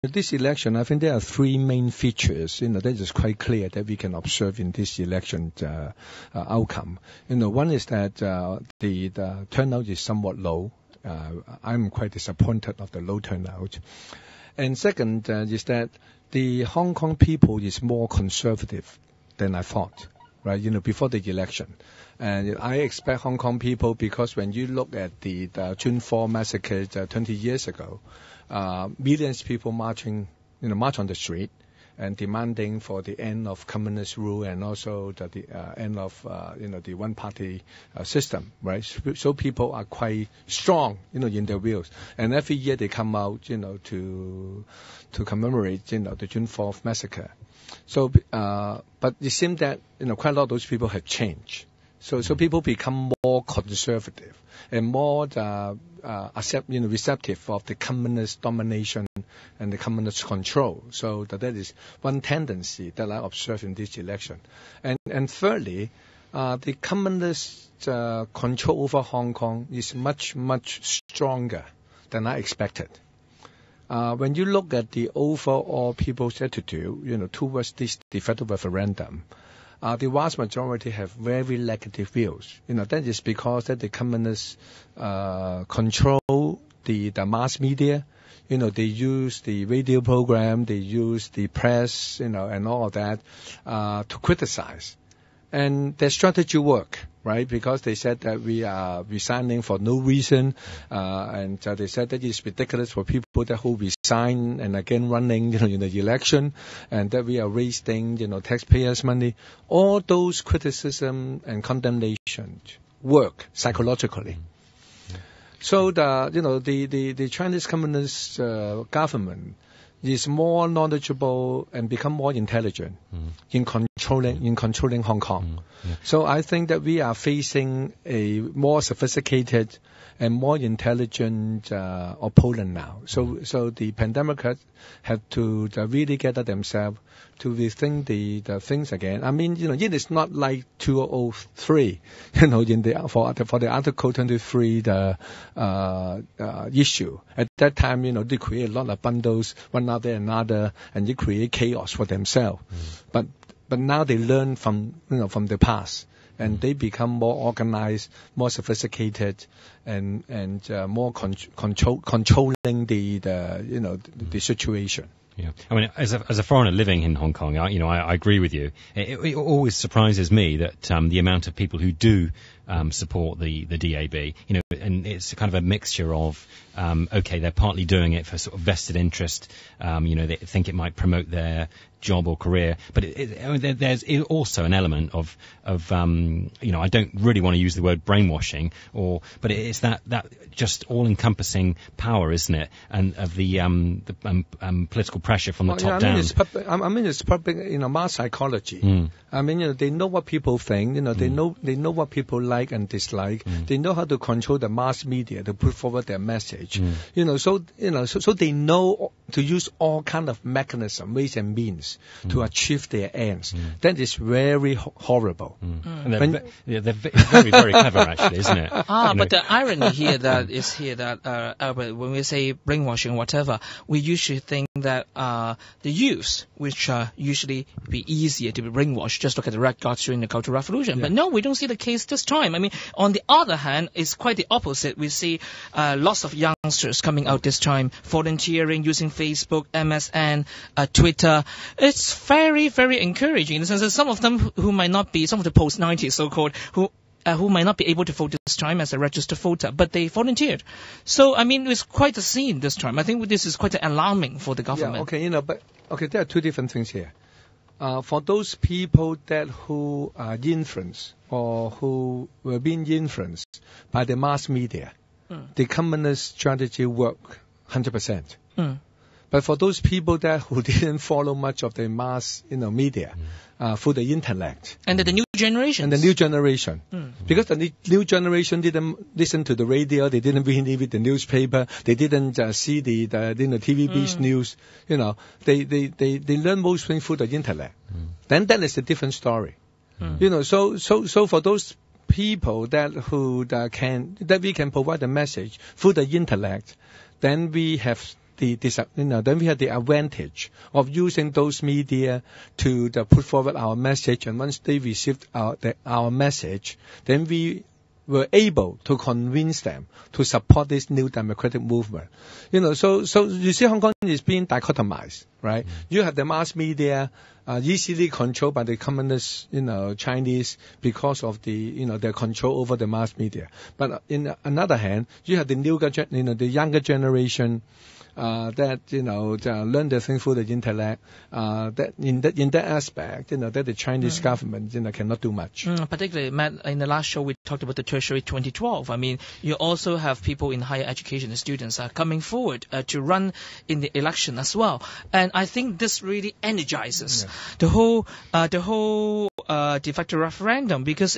This election, I think there are three main features, that is quite clear that we can observe in this election outcome. One is that the turnout is somewhat low. I'm quite disappointed of the low turnout. And second is that the Hong Kong people is more conservative than I thought, right? Before the election. And I expect Hong Kong people, because when you look at the June 4 massacre 20 years ago, millions of people march on the street and demanding for the end of communist rule and also the end of the one-party system, right? So people are quite strong, in their views. And every year they come out, to commemorate, the June 4th massacre. So, but it seems that quite a lot of those people have changed. So people become more conservative and more receptive of the communist domination and the communist control. So that is one tendency that I observe in this election. And thirdly, the communist control over Hong Kong is much, much stronger than I expected. When you look at the overall people's attitude, towards the federal referendum, the vast majority have very negative views. That is because that the communists control the mass media. They use the radio program, they use the press, and all of that to criticize. And their strategy work, right? Because they said that we are resigning for no reason, and they said that it's ridiculous for people that who resign and again running, in the election, and that we are wasting, taxpayers' money. All those criticism and condemnation work psychologically. So the Chinese Communist government is more knowledgeable and become more intelligent in controlling Hong Kong. So I think that we are facing a more sophisticated and more intelligent opponent now. So the pandemic have to really gather themselves to rethink the things again. I mean, it is not like 2003, for the Article 23 issue. At that time, they create a lot of bundles, one after another, and they create chaos for themselves. But now they learn from the past. And they become more organized, more sophisticated, and more controlling the situation. Yeah, I mean, as a foreigner living in Hong Kong, I agree with you. It always surprises me that the amount of people who do support the DAB, and it's kind of a mixture of they're partly doing it for sort of vested interest, they think it might promote their job or career, but there's also an element of I don't really want to use the word brainwashing, but it's that just all-encompassing power, isn't it, and of the political pressure from the top down. It's public, mass psychology. I mean, they know what people think. They know what people like and dislike. They know how to control the mass media to put forward their message. So they know to use all kind of mechanism, ways and means to achieve their ends. That is very horrible. And they're very, very clever, actually, isn't it? But the irony here that Albert, when we say brainwashing, whatever, we usually think that the youths, which usually be easier to be brainwashed, just look at the Red Guards during the Cultural Revolution. Yeah. But no, we don't see the case this time. I mean, on the other hand, it's quite the opposite. We see lots of youngsters coming out this time, volunteering, using Facebook, MSN, Twitter. It's very, very encouraging in the sense that some of them who might not be, some of the post-90s so-called, who might not be able to vote this time as a registered voter, but they volunteered. So, I mean, it's quite a scene this time. I think this is quite alarming for the government. Yeah, there are two different things here. For those people who are influenced or who were being influenced by the mass media, the communist strategy worked 100%. But for those people who didn't follow much of the mass, media, through the internet. And the new generation. Because the new generation didn't listen to the radio, they didn't read the newspaper, they didn't see the TV-based news, they learn most things through the internet. Then that is a different story. So for those people that we can provide a message through the internet, then we have then we have the advantage of using those media to put forward our message. And once they received our message, then we were able to convince them to support this new democratic movement. So you see Hong Kong is being dichotomized, right? You have the mass media, easily controlled by the communist, Chinese because of their control over the mass media. But in another hand, you have the younger generation, that learn the thing through the intellect. That in that aspect, that the Chinese government cannot do much. Particularly, Matt, in the last show we talked about the Tertiary 2012. I mean, you also have people in higher education, the students are coming forward to run in the election as well, and I think this really energizes the whole de facto referendum, because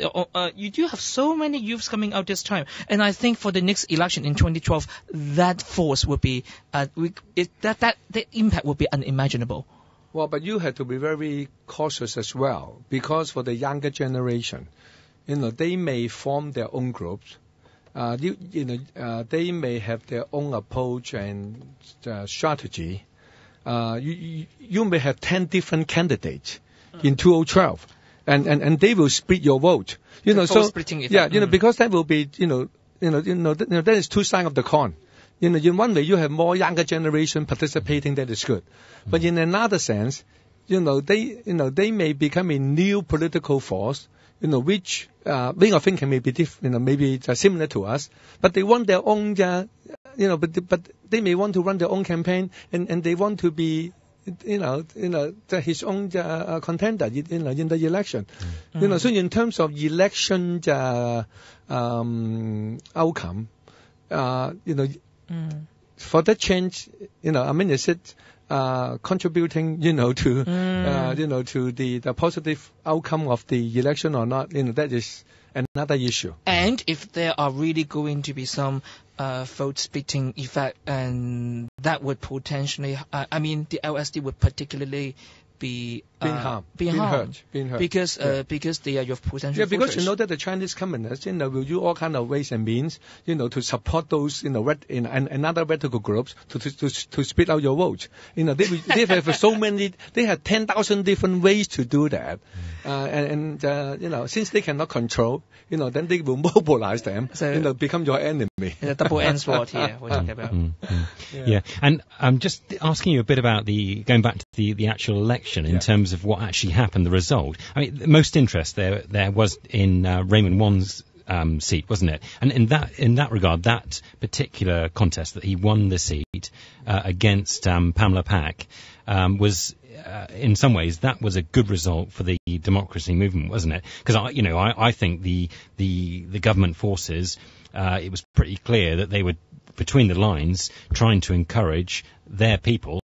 you do have so many youths coming out this time, and I think for the next election in 2012, that force will be the impact will be unimaginable. Well, but you have to be very cautious as well, because for the younger generation, they may form their own groups. They may have their own approach and strategy. You may have 10 different candidates in 2012, and they will split your vote. Splitting effect. Because that will be, that is two sides of the coin. In one way, you have more younger generation participating. That is good, but in another sense, they may become a new political force, which being of thinking may be different, maybe similar to us, but they want their own, but they may want to run their own campaign, and they want to be, his own contender, in the election. So in terms of election outcome, for that change, is it contributing, to the positive outcome of the election or not? That is another issue. And if there are really going to be some vote splitting effect, and that would potentially, the LSD would particularly be being harmed, because they are your potential because voters. That the Chinese communists will use all kind of ways and means to support those another radical groups to split out your vote. They have so many, they have 10,000 different ways to do that, and since they cannot control, then they will mobilize them, so, become your enemy. The double-edged sword here we're talking about. Yeah, and I'm just asking you a bit about going back to the actual election in terms of what actually happened, the result. The most interest there was in Raymond Wong's seat, wasn't it? And in that regard, that particular contest that he won the seat against Pamela Pak was. In some ways, that was a good result for the democracy movement, wasn't it? Because I think the government forces, it was pretty clear that they were between the lines trying to encourage their people